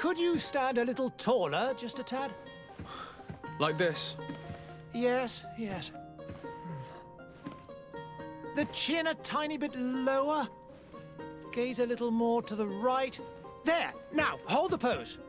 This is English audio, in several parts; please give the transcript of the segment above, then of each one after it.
Could you stand a little taller, just a tad? Like this? Yes, yes. The chin a tiny bit lower. Gaze a little more to the right. There! Now, hold the pose.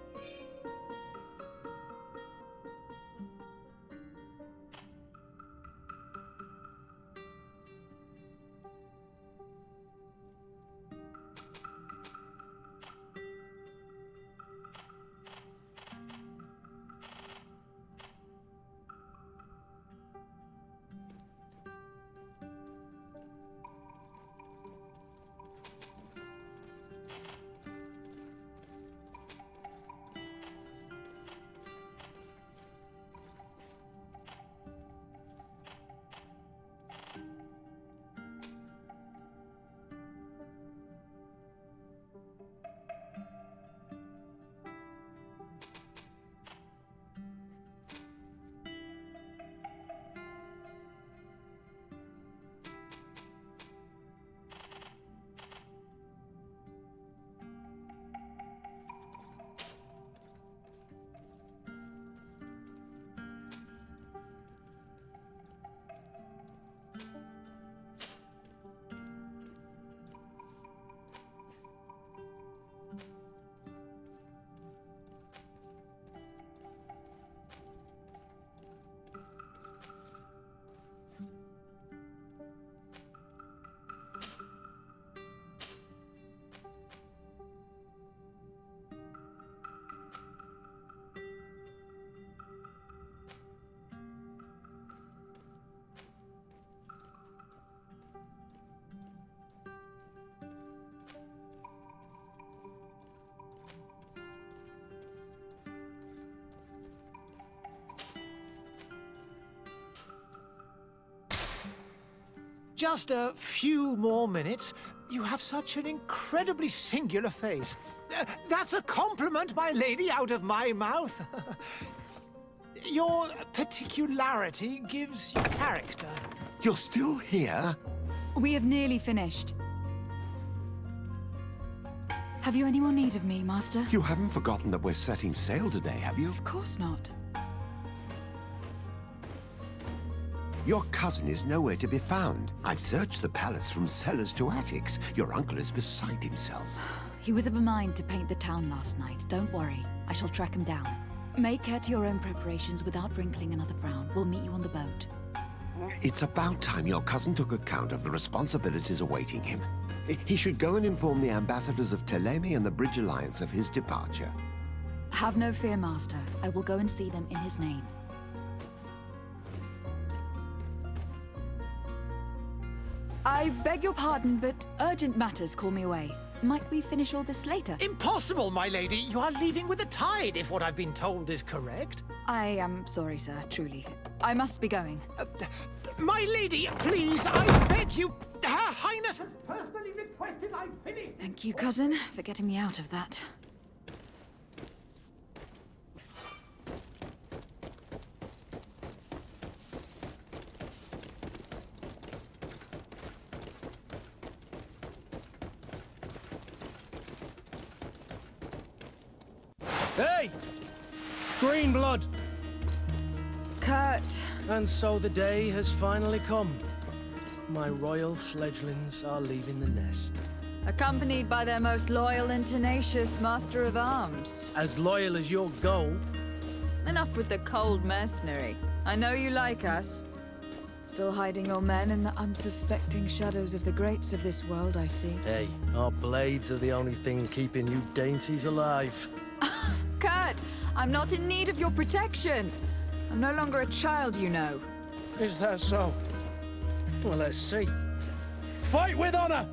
Just a few more minutes. You have such an incredibly singular face. That's a compliment, my lady, out of my mouth. Your particularity gives you character. You're still here? We have nearly finished. Have you any more need of me, Master? You haven't forgotten that we're setting sail today, have you? Of course not. Your cousin is nowhere to be found. I've searched the palace from cellars to attics. Your uncle is beside himself. He was of a mind to paint the town last night. Don't worry. I shall track him down. Make care to your own preparations without wrinkling another frown. We'll meet you on the boat. It's about time your cousin took account of the responsibilities awaiting him. He should go and inform the ambassadors of Telemi and the Bridge Alliance of his departure. Have no fear, Master. I will go and see them in his name. I beg your pardon, but urgent matters call me away. Might we finish all this later? Impossible, my lady. You are leaving with the tide, if what I've been told is correct. I am sorry, sir, truly. I must be going. My lady, please, I beg you. Her Highness has personally requested I finish. Thank you, cousin, for getting me out of that. Hey! Green blood! Kurt! And so the day has finally come. My royal fledglings are leaving the nest. Accompanied by their most loyal and tenacious master of arms. As loyal as your goal. Enough with the cold mercenary. I know you like us. Still hiding your men in the unsuspecting shadows of the greats of this world, I see. Hey, our blades are the only thing keeping you dainties alive. Kurt, I'm not in need of your protection. I'm no longer a child, you know. Is that so? Well, let's see. Fight with honor!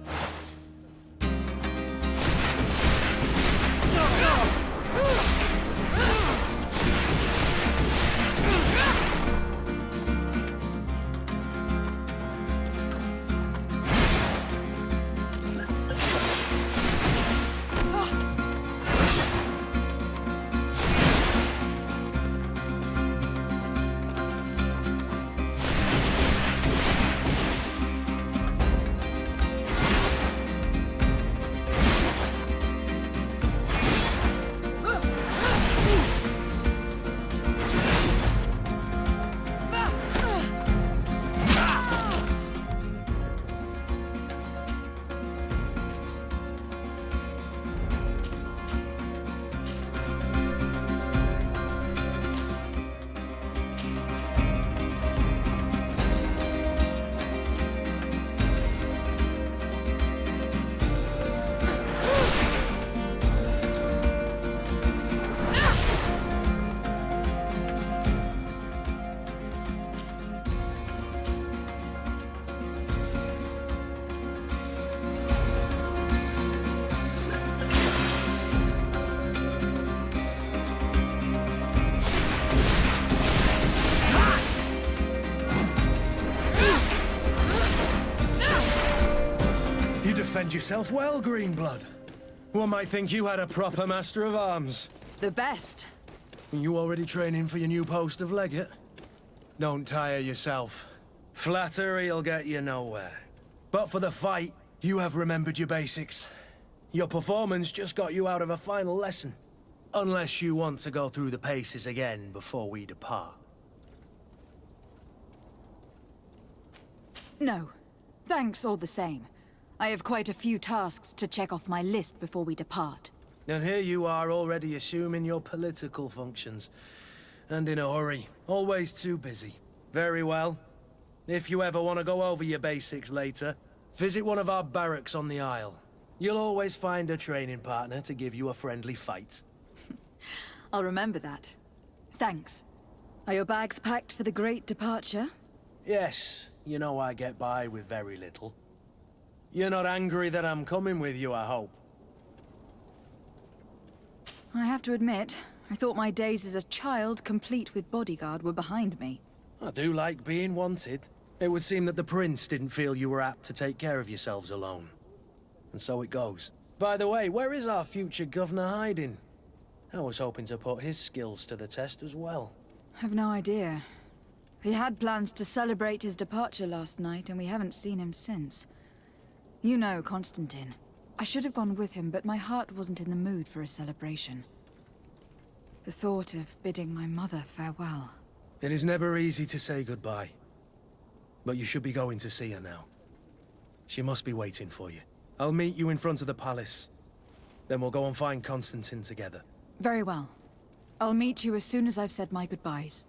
trained yourself well, Greenblood. One might think you had a proper master of arms. The best. You already training for your new post of legate? Don't tire yourself. Flattery'll get you nowhere. But for the fight, you have remembered your basics. Your performance just got you out of a final lesson. Unless you want to go through the paces again before we depart. No. Thanks all the same. I have quite a few tasks to check off my list before we depart. And here you are already assuming your political functions. And in a hurry. Always too busy. Very well. If you ever want to go over your basics later, visit one of our barracks on the Isle. You'll always find a training partner to give you a friendly fight. I'll remember that. Thanks. Are your bags packed for the great departure? Yes, you know I get by with very little. You're not angry that I'm coming with you, I hope. I have to admit, I thought my days as a child, complete with bodyguard, were behind me. I do like being wanted. It would seem that the prince didn't feel you were apt to take care of yourselves alone. And so it goes. By the way, where is our future governor hiding? I was hoping to put his skills to the test as well. I've no idea. He had plans to celebrate his departure last night, and we haven't seen him since. You know Constantine. I should have gone with him, but my heart wasn't in the mood for a celebration. The thought of bidding my mother farewell. It is never easy to say goodbye. But you should be going to see her now. She must be waiting for you. I'll meet you in front of the palace. Then we'll go and find Constantine together. Very well. I'll meet you as soon as I've said my goodbyes.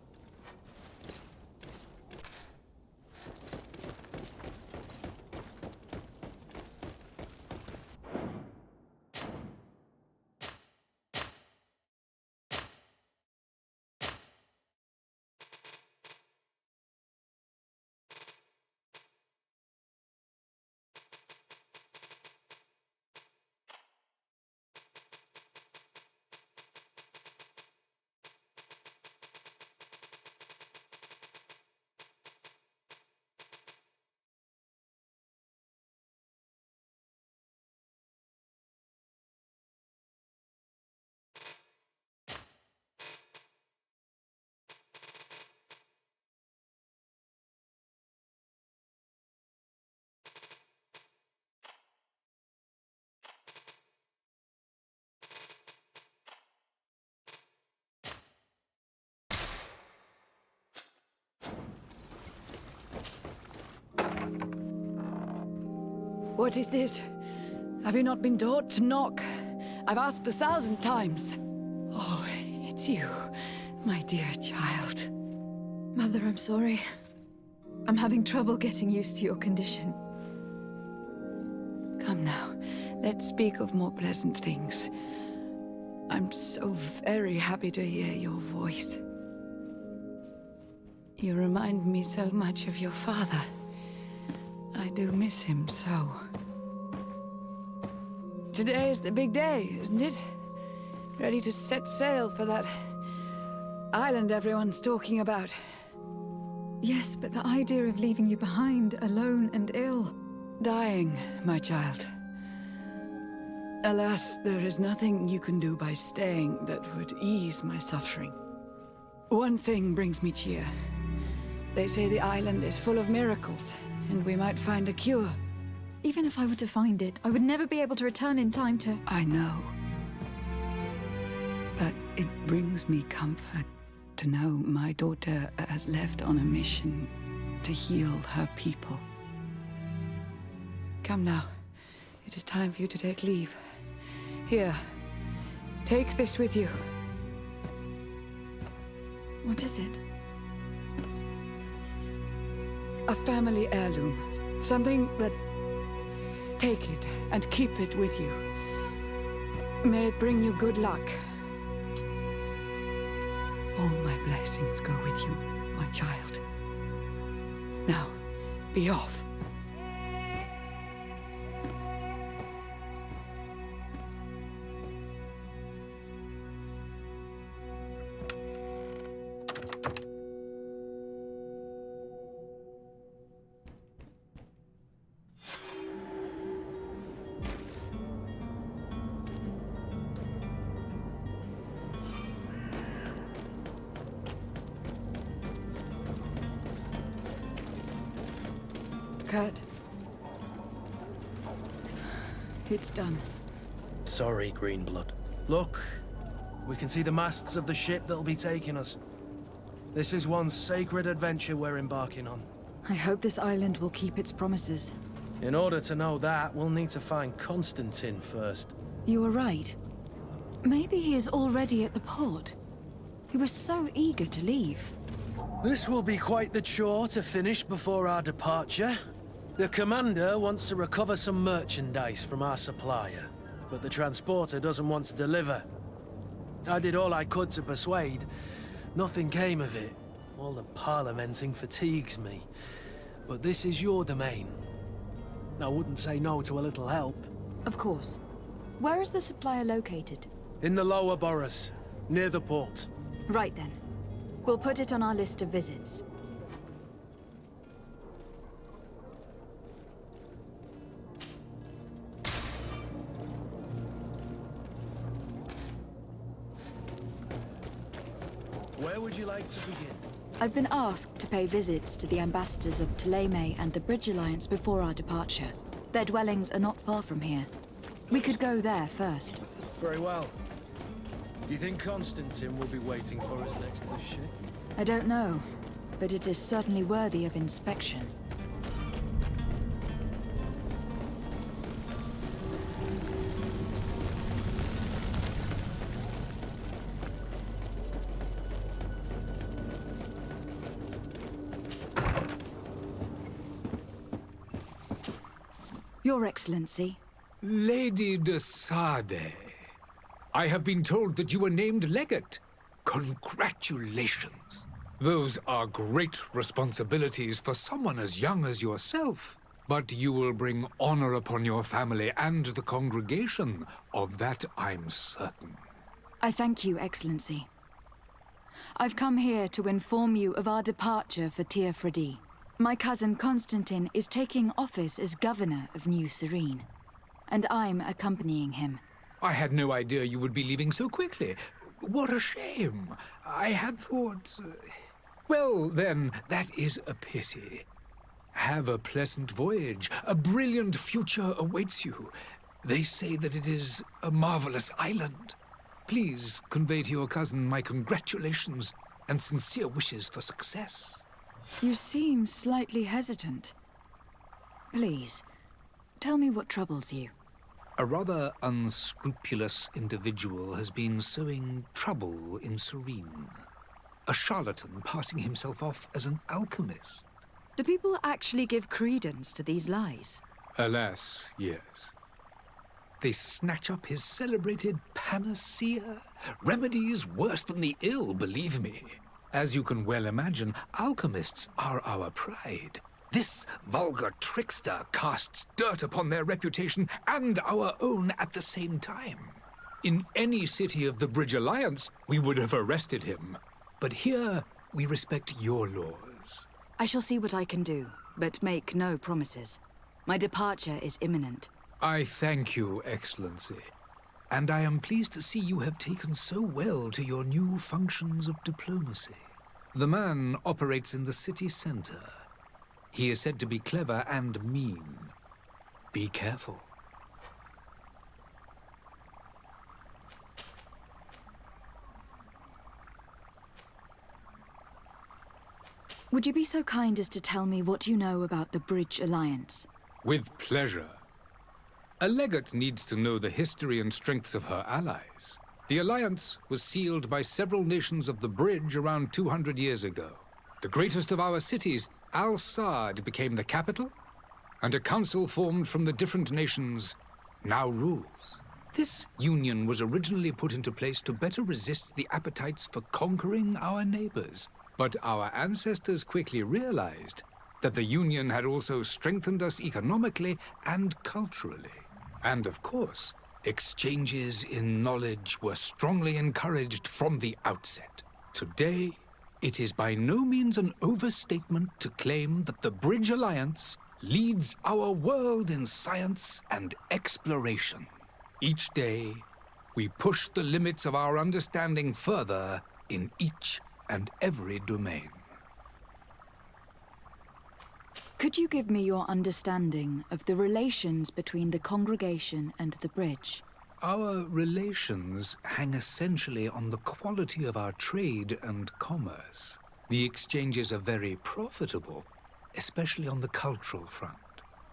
What is this? Have you not been taught to knock? I've asked 1,000 times. Oh, it's you, my dear child. Mother, I'm sorry. I'm having trouble getting used to your condition. Come now, let's speak of more pleasant things. I'm so very happy to hear your voice. You remind me so much of your father. I do miss him so. Today is the big day, isn't it? Ready to set sail for that island everyone's talking about. Yes, but the idea of leaving you behind, alone and ill. Dying, my child. Alas, there is nothing you can do by staying that would ease my suffering. One thing brings me cheer. They say the island is full of miracles, and we might find a cure. Even if I were to find it, I would never be able to return in time to... I know. But it brings me comfort to know my daughter has left on a mission to heal her people. Come now. It is time for you to take leave. Here, take this with you. What is it? A family heirloom. Something that... Take it and keep it with you. May it bring you good luck. All my blessings go with you, my child. Now, be off. Kurt. It's done. Sorry, Greenblood. Look, we can see the masts of the ship that'll be taking us. This is one sacred adventure we're embarking on. I hope this island will keep its promises. In order to know that, we'll need to find Constantine first. You were right. Maybe he is already at the port. He was so eager to leave. This will be quite the chore to finish before our departure. The commander wants to recover some merchandise from our supplier, but the transporter doesn't want to deliver. I did all I could to persuade. Nothing came of it. All the parliamenting fatigues me. But this is your domain. I wouldn't say no to a little help. Of course. Where is the supplier located? In the lower boroughs, near the port. Right then. We'll put it on our list of visits. Where would you like to begin? I've been asked to pay visits to the ambassadors of Thélème and the Bridge Alliance before our departure. Their dwellings are not far from here. We could go there first. Very well. Do you think Constantine will be waiting for us next to the ship? I don't know, but it is certainly worthy of inspection. Your Excellency. Lady de Sade, I have been told that you were named legate. Congratulations. Those are great responsibilities for someone as young as yourself. But you will bring honor upon your family and the congregation. Of that I'm certain. I thank you, Excellency. I've come here to inform you of our departure for Tir-Freddy. My cousin Constantine is taking office as governor of New Serene, and I'm accompanying him. I had no idea you would be leaving so quickly. What a shame. I had thought... Well, then, that is a pity. Have a pleasant voyage. A brilliant future awaits you. They say that it is a marvelous island. Please convey to your cousin my congratulations and sincere wishes for success. You seem slightly hesitant. Please, tell me what troubles you. A rather unscrupulous individual has been sowing trouble in Serene. A charlatan passing himself off as an alchemist. Do people actually give credence to these lies? Alas, yes. They snatch up his celebrated panacea. Remedies worse than the ill, believe me. As you can well imagine, alchemists are our pride. This vulgar trickster casts dirt upon their reputation and our own at the same time. In any city of the Bridge Alliance, we would have arrested him. But here, we respect your laws. I shall see what I can do, but make no promises. My departure is imminent. I thank you, Excellency. And I am pleased to see you have taken so well to your new functions of diplomacy. The man operates in the city center. He is said to be clever and mean. Be careful. Would you be so kind as to tell me what you know about the Bridge Alliance? With pleasure. A legate needs to know the history and strengths of her allies. The alliance was sealed by several nations of the Bridge around 200 years ago. The greatest of our cities, Al-Sad, became the capital, and a council formed from the different nations now rules. This union was originally put into place to better resist the appetites for conquering our neighbors. But our ancestors quickly realized that the union had also strengthened us economically and culturally. And of course, exchanges in knowledge were strongly encouraged from the outset. Today, it is by no means an overstatement to claim that the Bridge Alliance leads our world in science and exploration. Each day, we push the limits of our understanding further in each and every domain. Could you give me your understanding of the relations between the congregation and the bridge? Our relations hang essentially on the quality of our trade and commerce. The exchanges are very profitable, especially on the cultural front.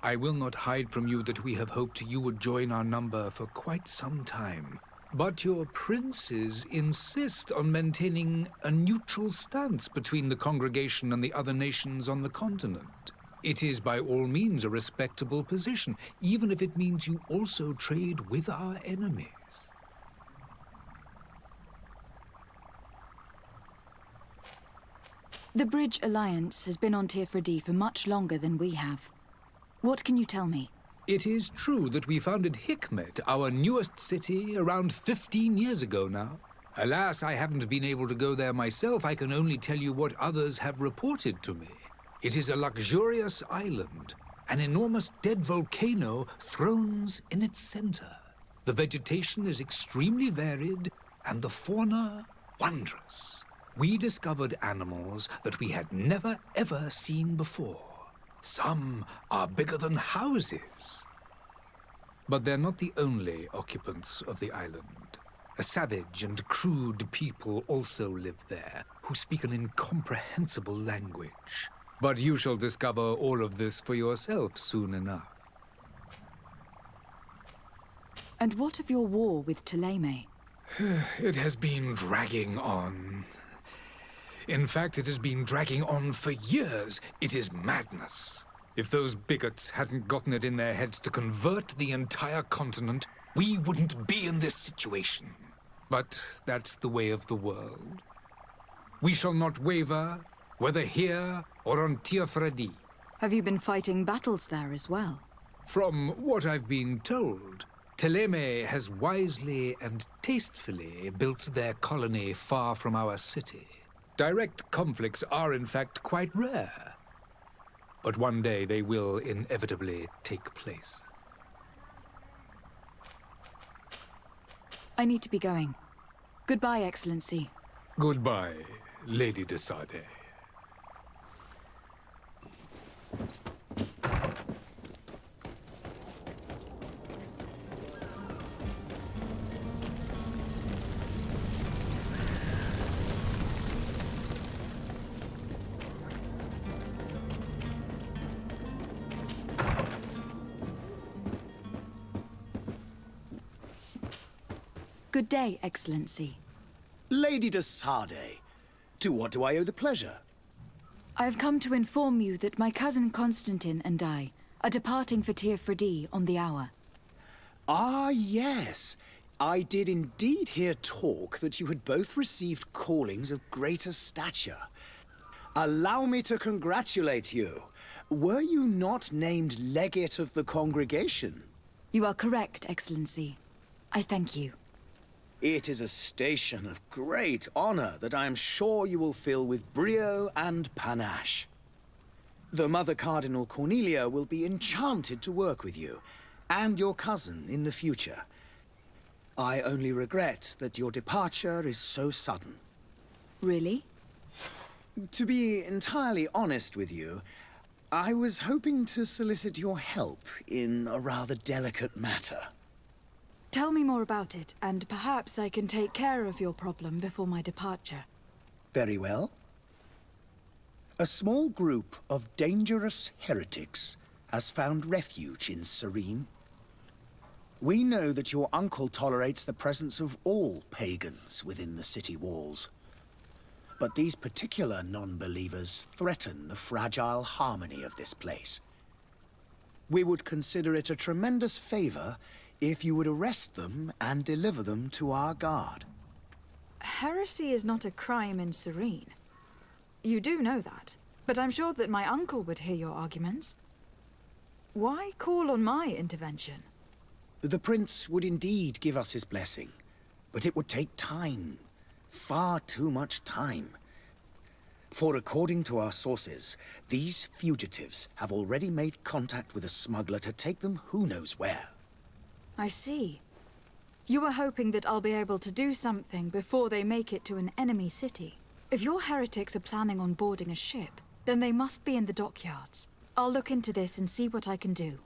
I will not hide from you that we have hoped you would join our number for quite some time. But your princes insist on maintaining a neutral stance between the congregation and the other nations on the continent. It is by all means a respectable position, even if it means you also trade with our enemies. The Bridge Alliance has been on Tirfredi for much longer than we have. What can you tell me? It is true that we founded Hikmet, our newest city, around 15 years ago now. Alas, I haven't been able to go there myself. I can only tell you what others have reported to me. It is a luxurious island. An enormous dead volcano thrones in its center. The vegetation is extremely varied, and the fauna wondrous. We discovered animals that we had never ever seen before. Some are bigger than houses. But they're not the only occupants of the island. A savage and crude people also live there, who speak an incomprehensible language. But you shall discover all of this for yourself soon enough. And what of your war with Thélème? It has been dragging on. In fact, it has been dragging on for years. It is madness. If those bigots hadn't gotten it in their heads to convert the entire continent, we wouldn't be in this situation. But that's the way of the world. We shall not waver, whether here or on Tirfredi. Have you been fighting battles there as well? From what I've been told, Thélème has wisely and tastefully built their colony far from our city. Direct conflicts are in fact quite rare. But one day they will inevitably take place. I need to be going. Goodbye, Excellency. Goodbye, Lady de Sade. Good day, Excellency. Lady de Sade, to what do I owe the pleasure? I have come to inform you that my cousin Constantine and I are departing for Tirfredi on the hour. Ah, yes. I did indeed hear talk that you had both received callings of greater stature. Allow me to congratulate you. Were you not named legate of the congregation? You are correct, Excellency. I thank you. It is a station of great honor that I am sure you will fill with brio and panache. The Mother Cardinal Cornelia will be enchanted to work with you, and your cousin in the future. I only regret that your departure is so sudden. Really? To be entirely honest with you, I was hoping to solicit your help in a rather delicate matter. Tell me more about it, and perhaps I can take care of your problem before my departure. Very well. A small group of dangerous heretics has found refuge in Serene. We know that your uncle tolerates the presence of all pagans within the city walls. But these particular non-believers threaten the fragile harmony of this place. We would consider it a tremendous favor if you would arrest them and deliver them to our guard. Heresy is not a crime in Serene. You do know that, but I'm sure that my uncle would hear your arguments. Why call on my intervention? The prince would indeed give us his blessing, but it would take time. Far too much time. For according to our sources, these fugitives have already made contact with a smuggler to take them who knows where. I see. You are hoping that I'll be able to do something before they make it to an enemy city. If your heretics are planning on boarding a ship, then they must be in the dockyards. I'll look into this and see what I can do.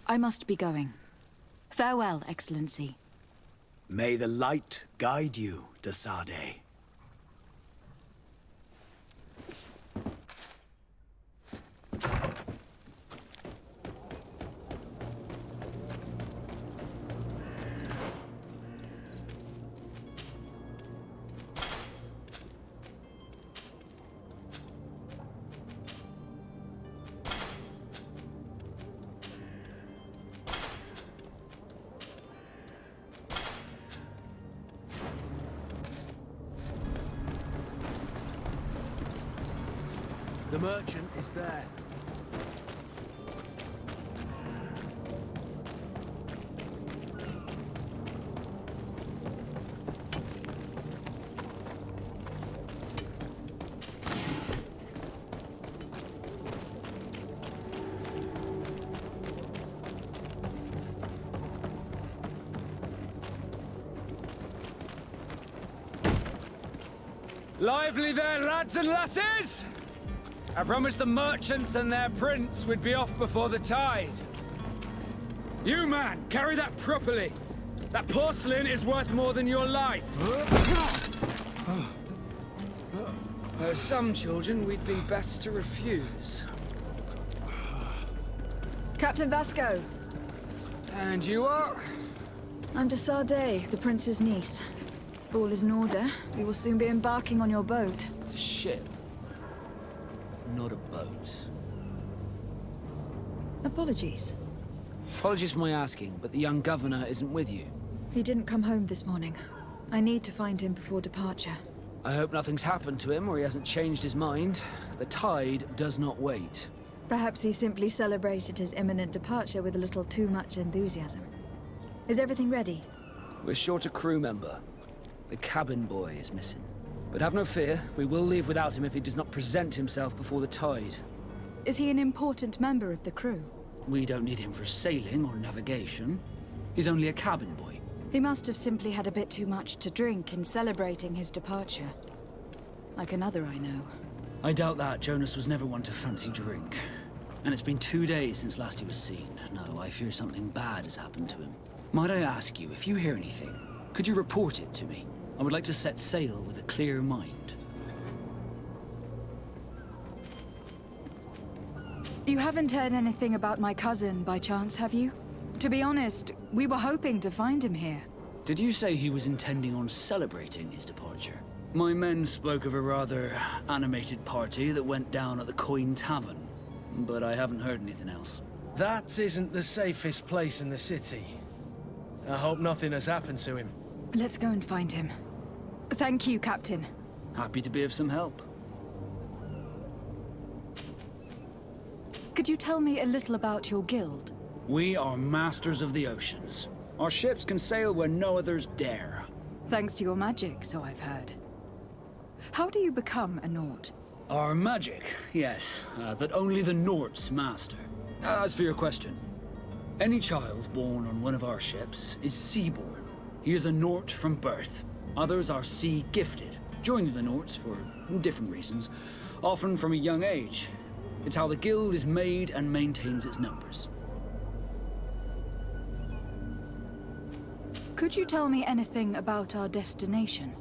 I must be going. Farewell, Excellency. May the light guide you, de Sade. The merchant is there. Lively there, lads and lasses! I promised the merchants and their prince we'd be off before the tide. You, man, carry that properly. That porcelain is worth more than your life. There are some children we'd been best to refuse. Captain Vasco. And you are? I'm de Sade, the prince's niece. All is in order. We will soon be embarking on your boat. It's a ship. Not a boat. Apologies. Apologies for my asking, but the young governor isn't with you. He didn't come home this morning. I need to find him before departure. I hope nothing's happened to him or he hasn't changed his mind. The tide does not wait. Perhaps he simply celebrated his imminent departure with a little too much enthusiasm. Is everything ready? We're short a crew member. The cabin boy is missing. But have no fear, we will leave without him if he does not present himself before the tide. Is he an important member of the crew? We don't need him for sailing or navigation. He's only a cabin boy. He must have simply had a bit too much to drink in celebrating his departure. Like another I know. I doubt that. Jonas was never one to fancy drink. And it's been 2 days since last he was seen. No, I fear something bad has happened to him. Might I ask you, if you hear anything, could you report it to me? I would like to set sail with a clear mind. You haven't heard anything about my cousin by chance, have you? To be honest, we were hoping to find him here. Did you say he was intending on celebrating his departure? My men spoke of a rather animated party that went down at the Coin Tavern, but I haven't heard anything else. That isn't the safest place in the city. I hope nothing has happened to him. Let's go and find him. Thank you, Captain. Happy to be of some help. Could you tell me a little about your guild? We are masters of the oceans. Our ships can sail where no others dare. Thanks to your magic, so I've heard. How do you become a Nort? Our magic, yes, that only the Norts master. As for your question, any child born on one of our ships is seaborn. He is a Nort from birth. Others are sea-gifted, joining the Norts for different reasons, often from a young age. It's how the guild is made and maintains its numbers. Could you tell me anything about our destination?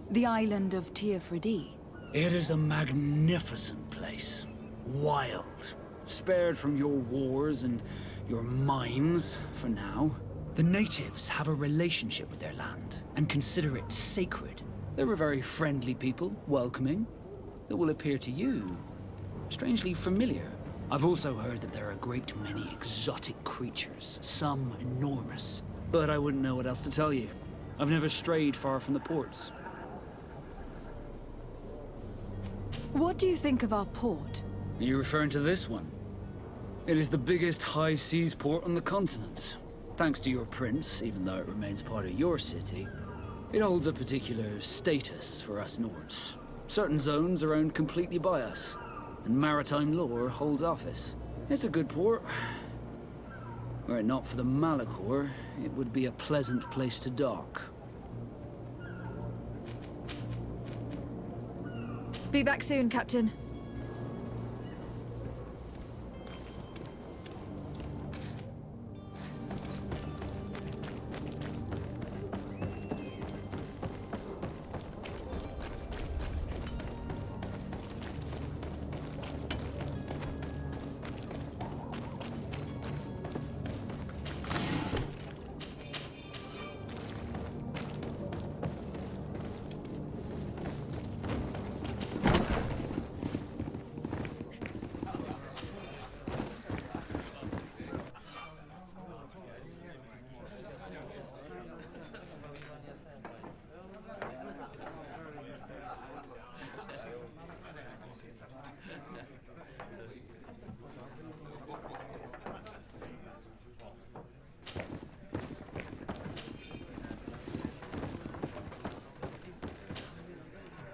The island of Teofredi? It is a magnificent place. Wild. Spared from your wars and your mines, for now. The natives have a relationship with their land and consider it sacred. They're a very friendly people, welcoming, that will appear to you strangely familiar. I've also heard that there are a great many exotic creatures, some enormous. But I wouldn't know what else to tell you. I've never strayed far from the ports. What do you think of our port? Are you referring to this one? It is the biggest high seas port on the continent. Thanks to your prince, even though it remains part of your city, it holds a particular status for us Nords. Certain zones are owned completely by us, and maritime law holds office. It's a good port. Were it not for the Malachor, it would be a pleasant place to dock. Be back soon, Captain.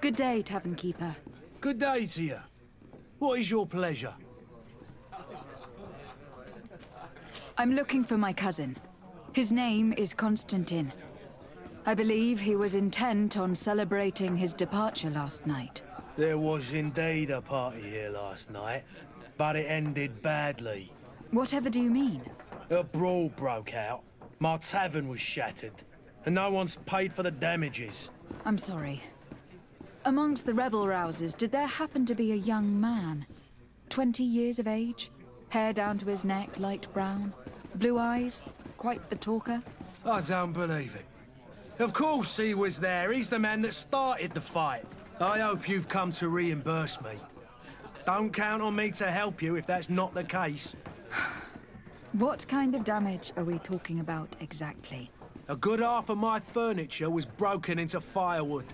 Good day, Tavern Keeper. Good day to you. What is your pleasure? I'm looking for my cousin. His name is Constantine. I believe he was intent on celebrating his departure last night. There was indeed a party here last night, but it ended badly. Whatever do you mean? A brawl broke out. My tavern was shattered, and no one's paid for the damages. I'm sorry. Amongst the rebel rousers, did there happen to be a young man? 20 years of age? Hair down to his neck, light brown? Blue eyes? Quite the talker? I don't believe it. Of course he was there. He's the man that started the fight. I hope you've come to reimburse me. Don't count on me to help you if that's not the case. What kind of damage are we talking about exactly? A good half of my furniture was broken into firewood.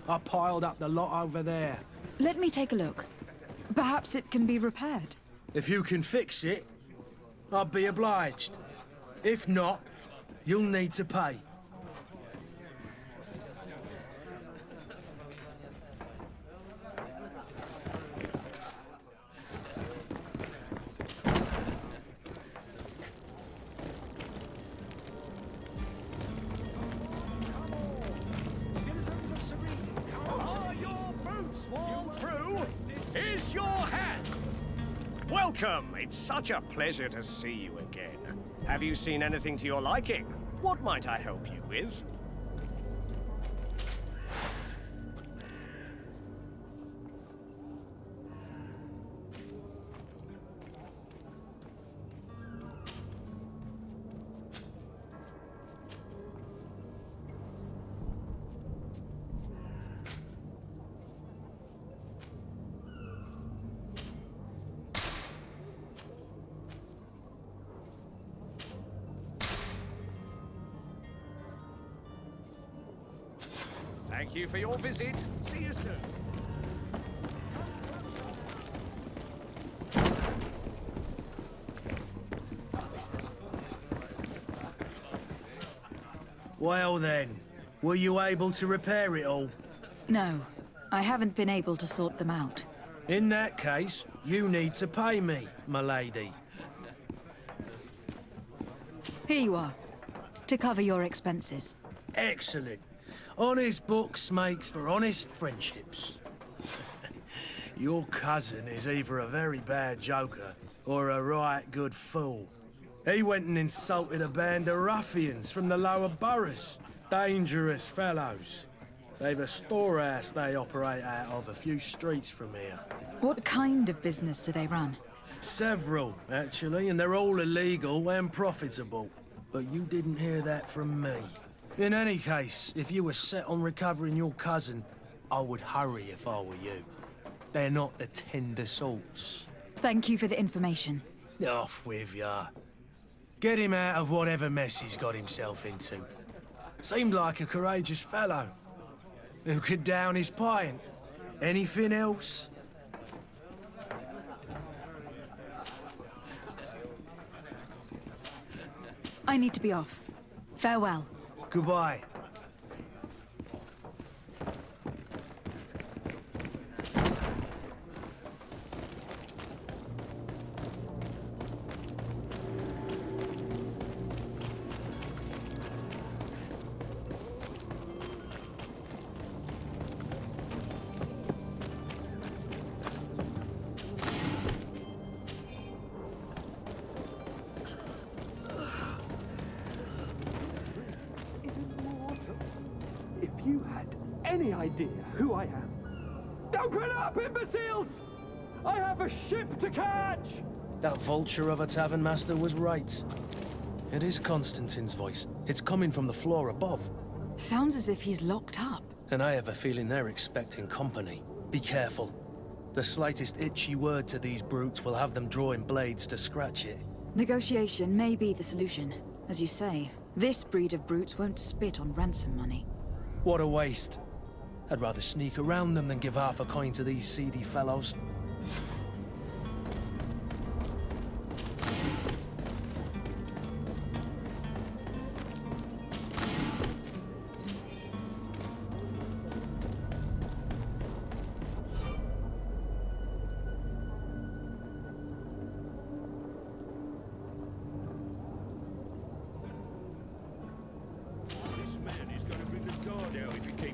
I piled up the lot over there. Let me take a look. Perhaps it can be repaired. If you can fix it, I'd be obliged. If not, you'll need to pay. Citizens of Serene, Are your boots worn through? Is your hat? Welcome. It's such a pleasure to see you again. Have you seen anything to your liking? What might I help you with? Thank you for your visit. See you soon. Well then, were you able to repair it all? No, I haven't been able to sort them out. In that case, you need to pay me, my lady. Here you are, to cover your expenses. Excellent. Honest books makes for honest friendships. Your cousin is either a very bad joker or a right good fool. He went and insulted a band of ruffians from the lower boroughs. Dangerous fellows. They've a storehouse they operate out of a few streets from here. What kind of business do they run? Several, actually, and they're all illegal and profitable. But you didn't hear that from me. In any case, if you were set on recovering your cousin, I would hurry if I were you. They're not the tender sorts. Thank you for the information. Off with ya. Get him out of whatever mess he's got himself into. Seemed like a courageous fellow. Who could down his pint? Anything else? I need to be off. Farewell. Goodbye. any idea who I am? Open up, imbeciles! I have a ship to catch! That vulture of a tavern master was right. It is Constantine's voice. It's coming from the floor above. Sounds as if he's locked up. And I have a feeling they're expecting company. Be careful. The slightest itchy word to these brutes will have them drawing blades to scratch it. Negotiation may be the solution. As you say, this breed of brutes won't spit on ransom money. What a waste. I'd rather sneak around them than give half a coin to these seedy fellows.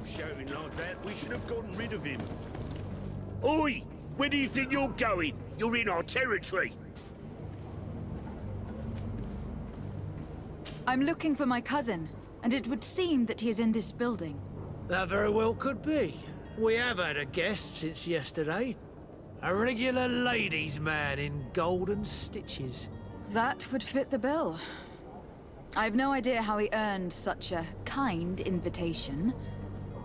Shouting like that, we should have gotten rid of him. Oi! Where do you think you're going? You're in our territory. I'm looking for my cousin, and it would seem that he is in this building. That very well could be. We have had a guest since yesterday. A regular ladies' man in golden stitches. That would fit the bill. I've no idea how he earned such a kind invitation.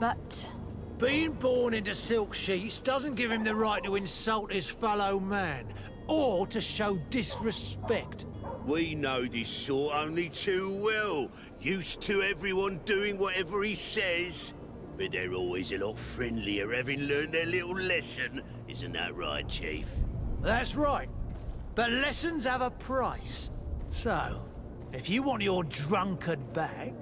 But... being born into silk sheets doesn't give him the right to insult his fellow man, or to show disrespect. We know this sort only too well. Used to everyone doing whatever he says. But they're always a lot friendlier having learned their little lesson. Isn't that right, Chief? That's right. But lessons have a price. So, if you want your drunkard back...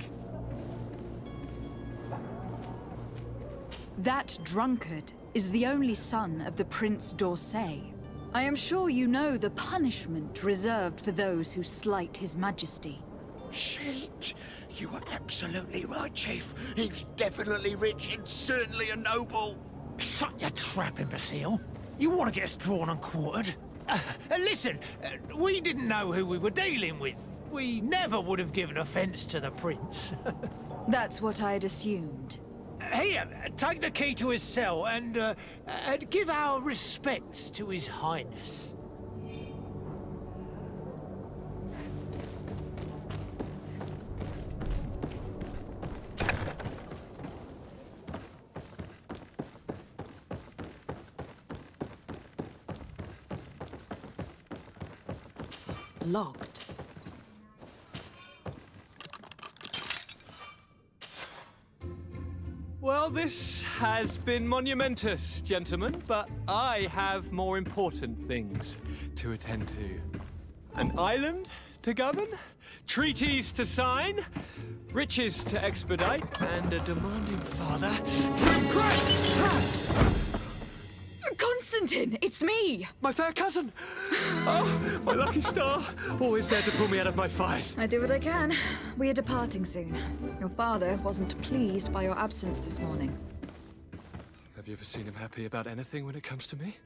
That drunkard is the only son of the Prince d'Orsay. I am sure you know the punishment reserved for those who slight his majesty. Shit! You are absolutely right, Chief. He's definitely rich and certainly a noble. Shut your trap, imbecile. You want to get us drawn and quartered? Listen, we didn't know who we were dealing with. We never would have given offense to the prince. That's what I'd assumed. Here, take the key to his cell and give our respects to his highness. Locked. Well, this has been monumentous, gentlemen, but I have more important things to attend to. An island to govern, treaties to sign, riches to expedite, and a demanding father to impress! Constantine, it's me! My fair cousin! Oh, my lucky star! Always there to pull me out of my fires. I do what I can. We are departing soon. Your father wasn't pleased by your absence this morning. Have you ever seen him happy about anything when it comes to me?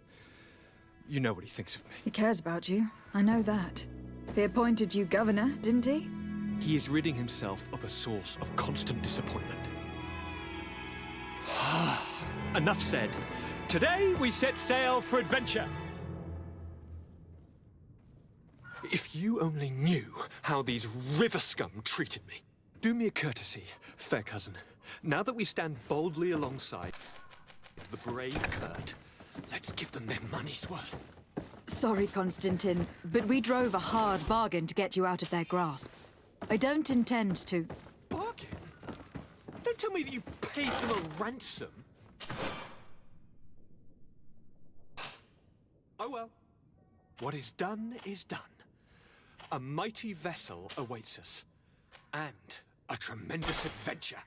You know what he thinks of me. He cares about you. I know that. He appointed you governor, didn't he? He is ridding himself of a source of constant disappointment. Enough said. Today, we set sail for adventure. If you only knew how these river scum treated me. Do me a courtesy, fair cousin. Now that we stand boldly alongside the brave Kurt, let's give them their money's worth. Sorry, Constantine, but we drove a hard bargain to get you out of their grasp. I don't intend to... Bargain? Don't tell me that you paid them a ransom. Oh well. What is done is done. A mighty vessel awaits us. And a tremendous adventure.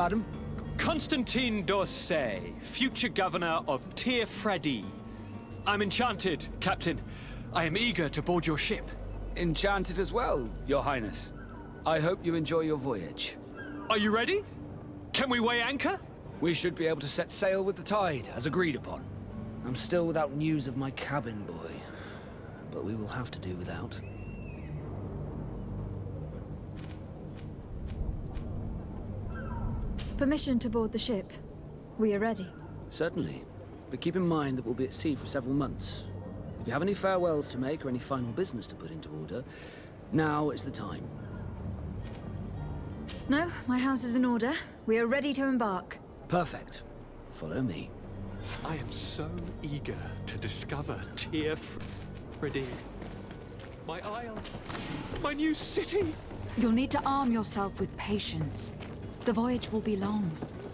madam? Constantine d'Orsay, future governor of Tir Fredi. I'm enchanted, Captain. I am eager to board your ship. Enchanted as well, Your Highness. I hope you enjoy your voyage. Are you ready? Can we weigh anchor? We should be able to set sail with the tide, as agreed upon. I'm still without news of my cabin boy, but we will have to do without. Permission to board the ship. We are ready. Certainly, but keep in mind that we'll be at sea for several months. If you have any farewells to make or any final business to put into order, now is the time. No, my house is in order. We are ready to embark. Perfect. Follow me. I am so eager to discover Tir Fredi. My isle. My new city. You'll need to arm yourself with patience. The voyage will be long.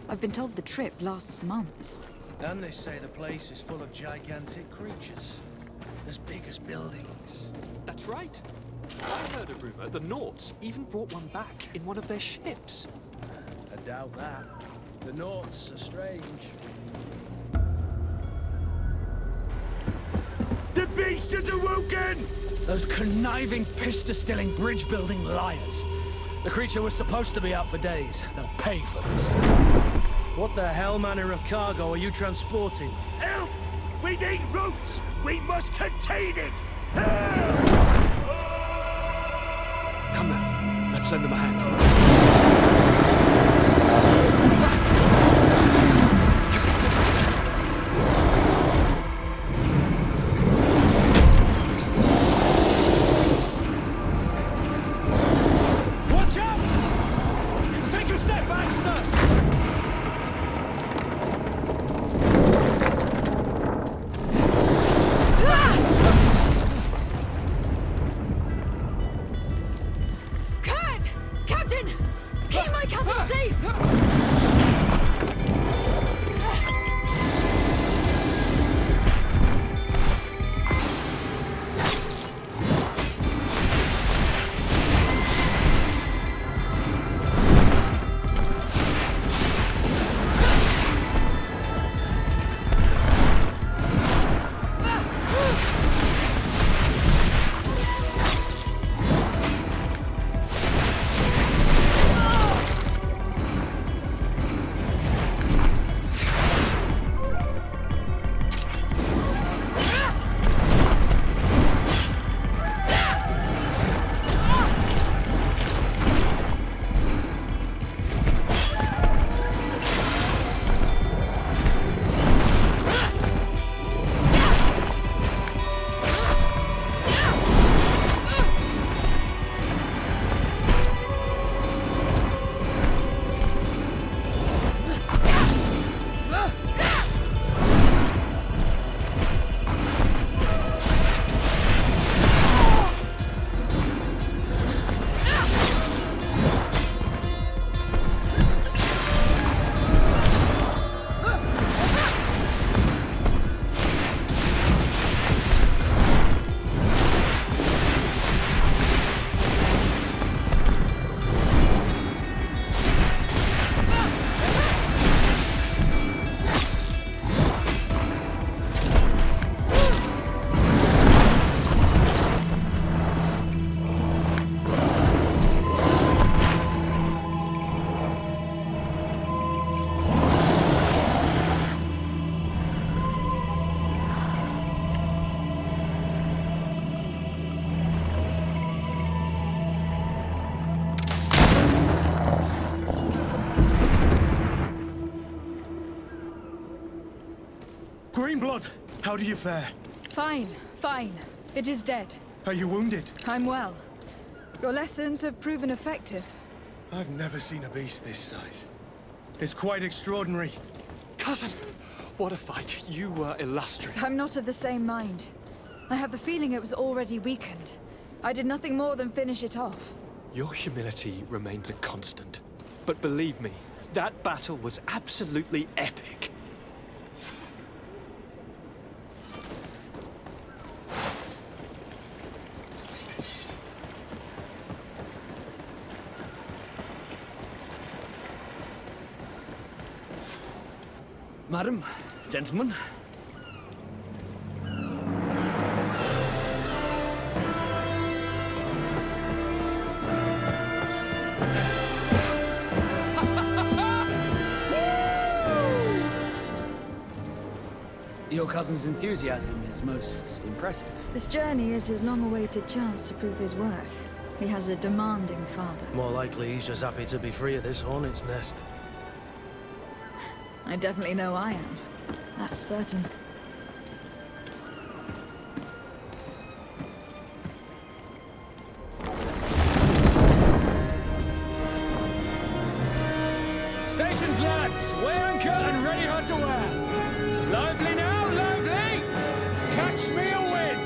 I've been told the trip lasts months. And they say the place is full of gigantic creatures. As big as buildings. That's right. I heard a rumor the Nauts even brought one back in one of their ships. I doubt that. The Nauts are strange. The beast is awoken! Those conniving, piss-distilling, bridge-building liars. The creature was supposed to be out for days. They'll pay for this. What the hell manner of cargo are you transporting? Help! We need ropes! We must contain it! Help! Come now, let's lend them a hand. Watch out! Take a step back, sir! Kurt! Captain! Keep my cousin safe! Greenblood, how do you fare? Fine, fine. It is dead. Are you wounded? I'm well. Your lessons have proven effective. I've never seen a beast this size. It's quite extraordinary. Cousin, what a fight. You were illustrious. I'm not of the same mind. I have the feeling it was already weakened. I did nothing more than finish it off. Your humility remains a constant. But believe me, that battle was absolutely epic. Madam, gentlemen. Your cousin's enthusiasm is most impressive. This journey is his long-awaited chance to prove his worth. He has a demanding father. More likely he's just happy to be free of this hornet's nest. I definitely know I am. That's certain. Stations, lads! Wear anchor and ready hard to wear! Lively now, lively! Catch me a wind!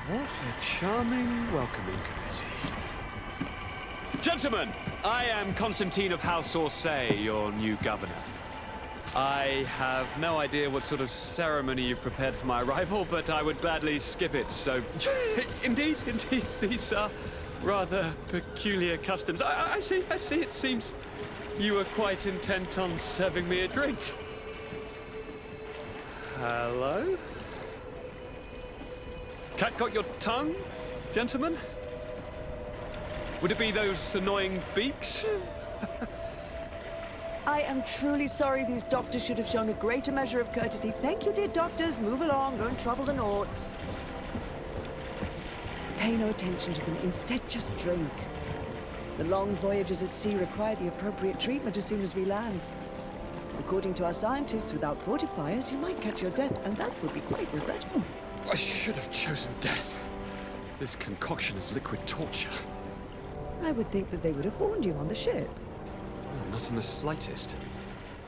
What a charming welcoming committee. Gentlemen, I am Constantine of House Orsay, your new governor. I have no idea what sort of ceremony you've prepared for my arrival, but I would gladly skip it, so... Indeed, these are rather peculiar customs. I see, it seems you were quite intent on serving me a drink. Hello? Cat got your tongue, gentlemen? Would it be those annoying beaks? I am truly sorry. These doctors should have shown a greater measure of courtesy. Thank you, dear doctors. Move along. Don't trouble the Nauts. Pay no attention to them. Instead, just drink. The long voyages at sea require the appropriate treatment as soon as we land. According to our scientists, without fortifiers, you might catch your death, and that would be quite regrettable. I should have chosen death. This concoction is liquid torture. I would think that they would have warned you on the ship. Oh, not in the slightest.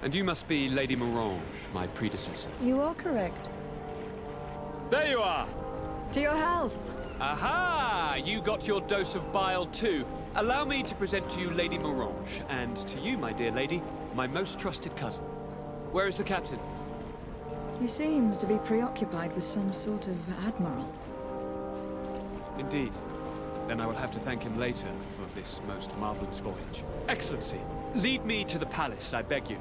And you must be Lady Morange, my predecessor. You are correct. There you are! To your health! Aha! You got your dose of bile too. Allow me to present to you Lady Morange, and to you, my dear lady, my most trusted cousin. Where is the captain? He seems to be preoccupied with some sort of admiral. Indeed. Then I will have to thank him later for this most marvelous voyage. Excellency, lead me to the palace, I beg you.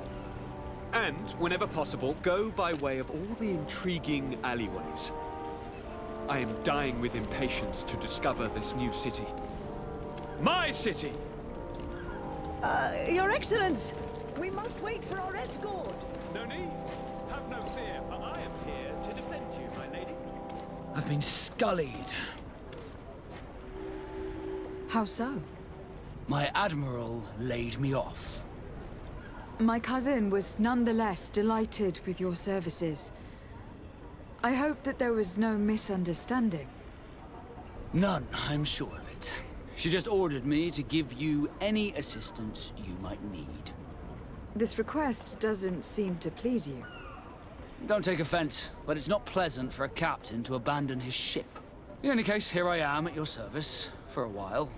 And, whenever possible, go by way of all the intriguing alleyways. I am dying with impatience to discover this new city. My city! Your Excellence! We must wait for our escort! No need. Have no fear, for I am here to defend you, my lady. I've been scullied. How so? My admiral laid me off. My cousin was nonetheless delighted with your services. I hope that there was no misunderstanding. None, I'm sure of it. She just ordered me to give you any assistance you might need. This request doesn't seem to please you. Don't take offense, but it's not pleasant for a captain to abandon his ship. In any case, here I am at your service, for a while.